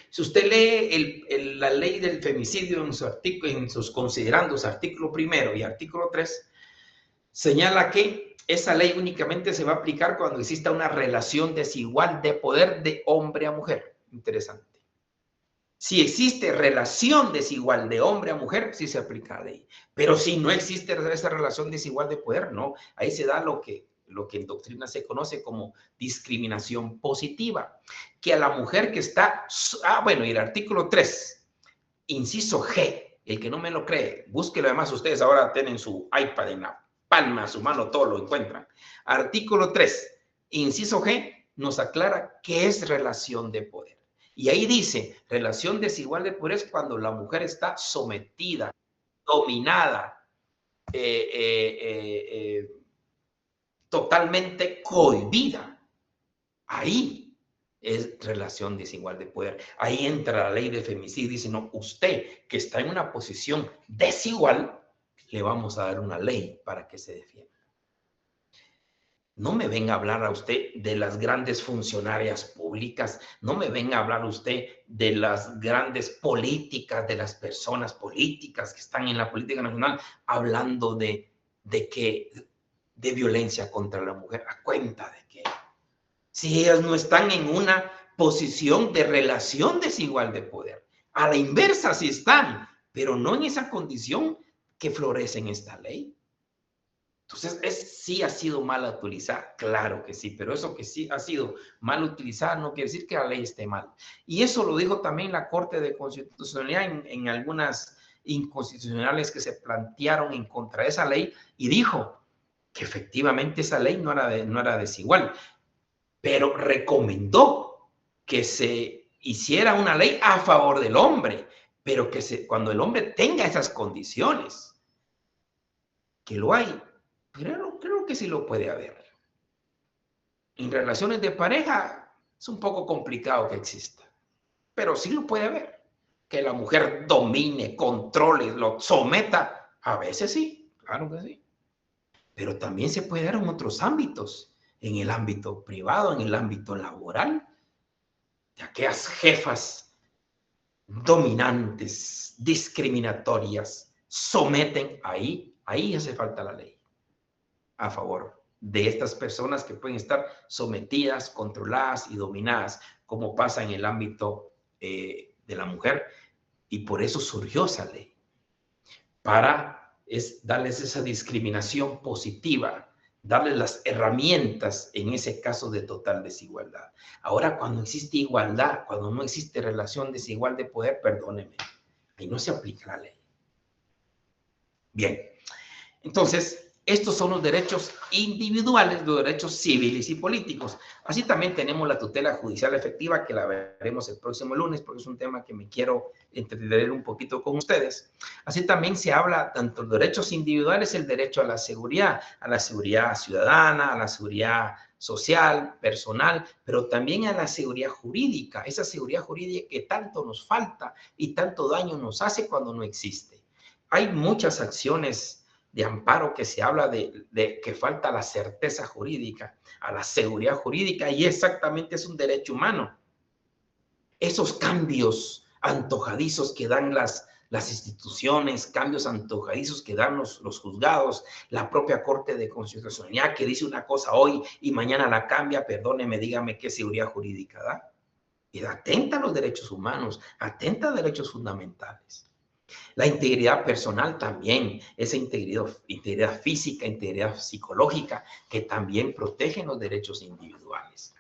Si usted lee la ley del femicidio en sus considerandos, artículo 1 y artículo 3, señala que esa ley únicamente se va a aplicar cuando exista una relación desigual de poder de hombre a mujer. Interesante. Si existe relación desigual de hombre a mujer, sí se aplica la ley. Pero si no existe esa relación desigual de poder, no. Ahí se da lo que en doctrina se conoce como discriminación positiva. Que a la mujer que está... bueno, y el artículo 3, inciso G, el que no me lo cree, búsquelo. Además, ustedes ahora tienen su iPad en la palma, su mano, todo lo encuentran. Artículo 3, inciso G, nos aclara qué es relación de poder. Y ahí dice, relación desigual de poder es cuando la mujer está sometida, dominada, totalmente cohibida. Ahí es relación desigual de poder. Ahí entra la ley de femicidio y dice, no, usted que está en una posición desigual, le vamos a dar una ley para que se defienda. No me venga a hablar a usted de las grandes funcionarias públicas, no me venga a hablar usted de las grandes políticas, de las personas políticas que están en la política nacional, hablando de violencia contra la mujer. ¿A cuenta de qué? Si ellas no están en una posición de relación desigual de poder. A la inversa sí están, pero no en esa condición que florece en esta ley. Entonces, sí ha sido mal utilizada, claro que sí, pero eso que sí ha sido mal utilizada no quiere decir que la ley esté mal. Y eso lo dijo también la Corte de Constitucionalidad en algunas inconstitucionales que se plantearon en contra de esa ley y dijo que efectivamente esa ley no era desigual, pero recomendó que se hiciera una ley a favor del hombre, pero que cuando el hombre tenga esas condiciones, que lo hay, creo que sí lo puede haber. En relaciones de pareja es un poco complicado que exista, pero sí lo puede haber. Que la mujer domine, controle, lo someta, a veces sí, claro que sí. Pero también se puede dar en otros ámbitos, en el ámbito privado, en el ámbito laboral, de aquellas jefas dominantes, discriminatorias, someten, ahí hace falta la ley a favor de estas personas que pueden estar sometidas, controladas y dominadas, como pasa en el ámbito de la mujer. Y por eso surgió esa ley, para darles esa discriminación positiva, darles las herramientas en ese caso de total desigualdad. Ahora, cuando existe igualdad, cuando no existe relación desigual de poder, perdóneme, ahí no se aplica la ley. Bien, entonces, estos son los derechos individuales, los derechos civiles y políticos. Así también tenemos la tutela judicial efectiva, que la veremos el próximo lunes, porque es un tema que me quiero entretener un poquito con ustedes. Así también se habla tanto de derechos individuales, el derecho a la seguridad ciudadana, a la seguridad social, personal, pero también a la seguridad jurídica, esa seguridad jurídica que tanto nos falta y tanto daño nos hace cuando no existe. Hay muchas acciones de amparo que se habla de que falta la certeza jurídica, a la seguridad jurídica, y exactamente es un derecho humano. Esos cambios antojadizos que dan las instituciones, cambios antojadizos que dan los juzgados, la propia Corte de Constitucionalidad que dice una cosa hoy y mañana la cambia, perdóneme, dígame qué seguridad jurídica da. Y atenta a los derechos humanos, atenta a derechos fundamentales. La integridad personal también, esa integridad física, integridad psicológica, que también protegen los derechos individuales.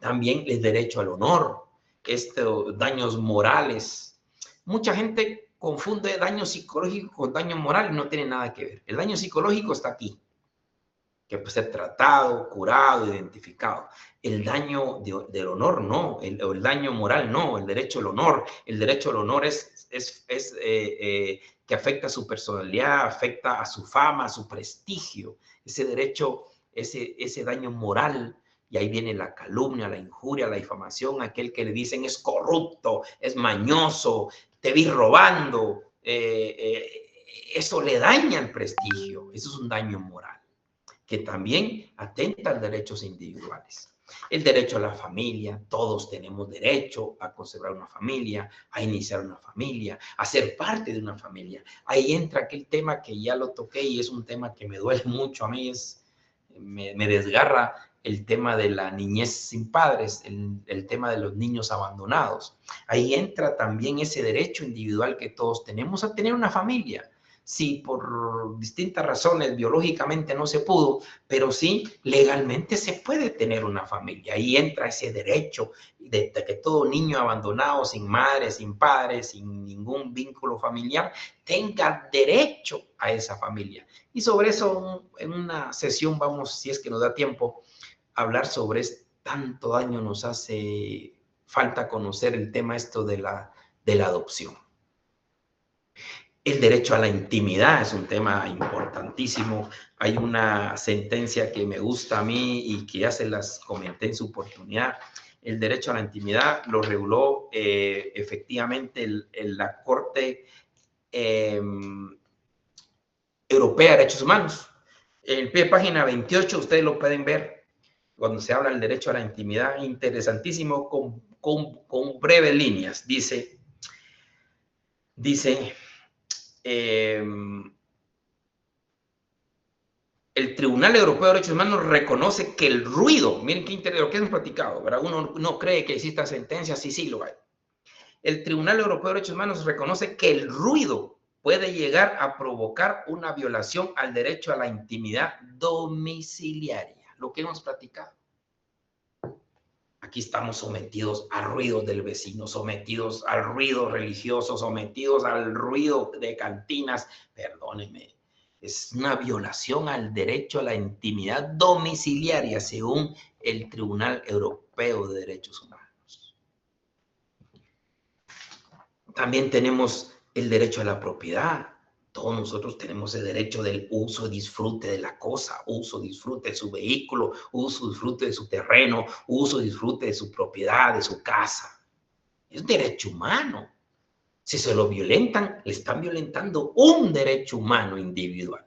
También el derecho al honor, estos daños morales. Mucha gente confunde daño psicológico con daño moral y no tiene nada que ver. El daño psicológico está aquí, que puede ser tratado, curado, identificado. El daño del honor no, el daño moral no, el derecho al honor. El derecho al honor es que afecta a su personalidad, afecta a su fama, a su prestigio. Ese derecho, ese daño moral, y ahí viene la calumnia, la injuria, la difamación, aquel que le dicen es corrupto, es mañoso, te vi robando. Eso le daña el prestigio, eso es un daño moral, que también atenta a derechos individuales. El derecho a la familia, todos tenemos derecho a conservar una familia, a iniciar una familia, a ser parte de una familia. Ahí entra aquel tema que ya lo toqué y es un tema que me duele mucho a mí, me desgarra el tema de la niñez sin padres, el tema de los niños abandonados. Ahí entra también ese derecho individual que todos tenemos a tener una familia. si por distintas razones biológicamente no se pudo, pero sí legalmente se puede tener una familia. Ahí entra ese derecho de que todo niño abandonado, sin madre, sin padre, sin ningún vínculo familiar, tenga derecho a esa familia. Y sobre eso en una sesión vamos, si es que nos da tiempo, a hablar sobre esto. Tanto daño nos hace falta conocer el tema esto de la adopción. El derecho a la intimidad es un tema importantísimo. Hay una sentencia que me gusta a mí y que ya se las comenté en su oportunidad. El derecho a la intimidad lo reguló efectivamente la Corte Europea de Derechos Humanos. En el pie de página 28 ustedes lo pueden ver cuando se habla del derecho a la intimidad. Interesantísimo, con breves líneas. Dice el Tribunal Europeo de Derechos Humanos reconoce que el ruido, miren qué interesante, lo que hemos platicado, ¿verdad? Uno no cree que exista sentencia, sí lo hay. El Tribunal Europeo de Derechos Humanos reconoce que el ruido puede llegar a provocar una violación al derecho a la intimidad domiciliaria, lo que hemos platicado. Aquí estamos sometidos al ruido del vecino, sometidos al ruido religioso, sometidos al ruido de cantinas. Perdónenme, es una violación al derecho a la intimidad domiciliaria según el Tribunal Europeo de Derechos Humanos. También tenemos el derecho a la propiedad. Todos nosotros tenemos el derecho del uso y disfrute de la cosa, uso, disfrute de su vehículo, uso, disfrute de su terreno, uso, disfrute de su propiedad, de su casa. Es un derecho humano. Si se lo violentan, le están violentando un derecho humano individual.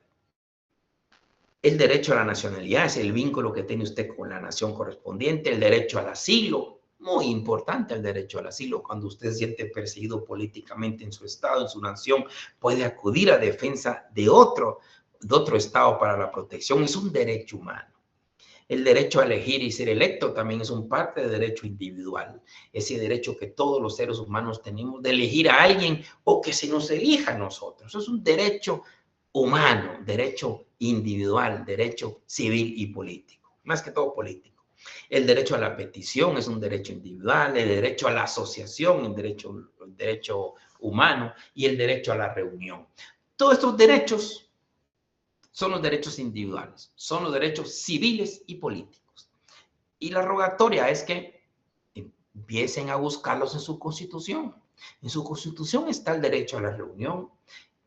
El derecho a la nacionalidad es el vínculo que tiene usted con la nación correspondiente. El derecho al asilo, muy importante el derecho al asilo. Cuando usted se siente perseguido políticamente en su estado, en su nación, puede acudir a defensa de otro estado para la protección. Es un derecho humano. El derecho a elegir y ser electo también es un parte de derecho individual. Ese derecho que todos los seres humanos tenemos de elegir a alguien o que se nos elija a nosotros. Eso es un derecho humano, derecho individual, derecho civil y político, más que todo político. El derecho a la petición es un derecho individual, el derecho a la asociación, un derecho humano, y el derecho a la reunión. Todos estos derechos son los derechos individuales, son los derechos civiles y políticos. Y la rogatoria es que empiecen a buscarlos en su Constitución. En su Constitución está el derecho a la reunión,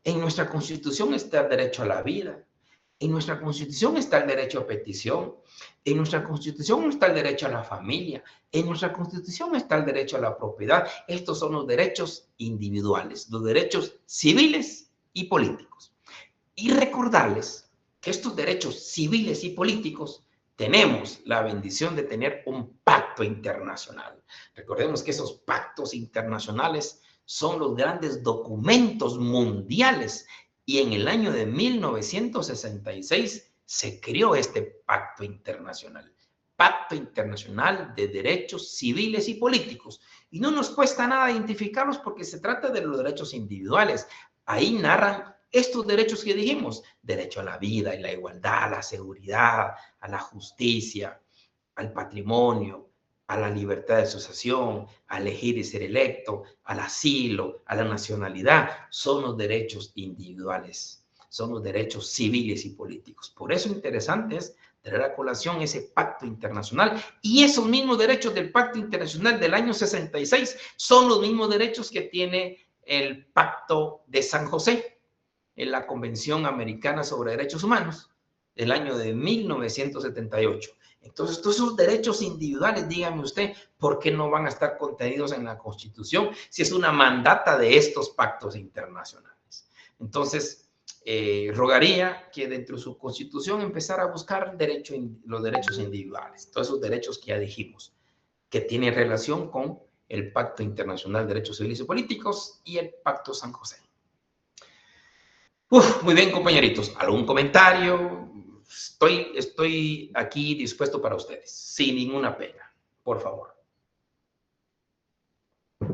en nuestra Constitución está el derecho a la vida, en nuestra Constitución está el derecho a petición, en nuestra Constitución está el derecho a la familia, en nuestra Constitución está el derecho a la propiedad. Estos son los derechos individuales, los derechos civiles y políticos. Y recordarles que estos derechos civiles y políticos tenemos la bendición de tener un pacto internacional. Recordemos que esos pactos internacionales son los grandes documentos mundiales y en el año de 1966 se creó este pacto internacional. Pacto Internacional de Derechos Civiles y Políticos. Y no nos cuesta nada identificarlos porque se trata de los derechos individuales. Ahí narran estos derechos que dijimos: derecho a la vida y la igualdad, a la seguridad, a la justicia, al patrimonio, a la libertad de asociación, a elegir y ser electo, al asilo, a la nacionalidad. Son los derechos individuales, son los derechos civiles y políticos. Por eso interesante es traer a colación ese pacto internacional, y esos mismos derechos del pacto internacional del año 66 son los mismos derechos que tiene el Pacto de San José en la Convención Americana sobre Derechos Humanos del año de 1978. Entonces, todos esos derechos individuales, dígame usted, ¿por qué no van a estar contenidos en la Constitución si es una mandata de estos pactos internacionales? Entonces, rogaría que dentro de su Constitución empezara a buscar los derechos individuales, todos esos derechos que ya dijimos, que tienen relación con el Pacto Internacional de Derechos Civiles y Políticos y el Pacto San José. Muy bien, compañeritos. ¿Algún comentario? Estoy aquí dispuesto para ustedes, sin ninguna pena, por favor.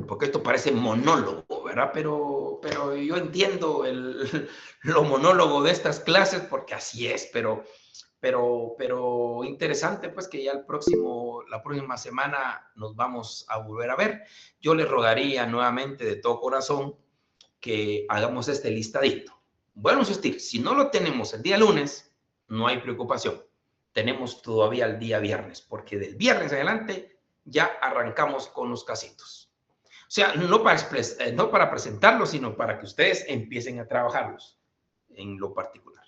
porque esto parece monólogo, ¿verdad? Pero yo entiendo lo monólogo de estas clases porque así es, pero interesante pues que ya la próxima semana nos vamos a volver a ver. Yo les rogaría nuevamente de todo corazón que hagamos este listadito. Bueno, insistir, si no lo tenemos el día lunes, no hay preocupación. Tenemos todavía el día viernes, porque del viernes adelante ya arrancamos con los casitos. O sea, no para presentarlos, sino para que ustedes empiecen a trabajarlos en lo particular.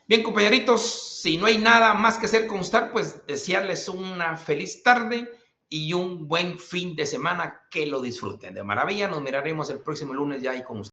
Bien, compañeritos, si no hay nada más que hacer constar, pues desearles una feliz tarde y un buen fin de semana, que lo disfruten de maravilla. Nos miraremos el próximo lunes ya ahí con ustedes.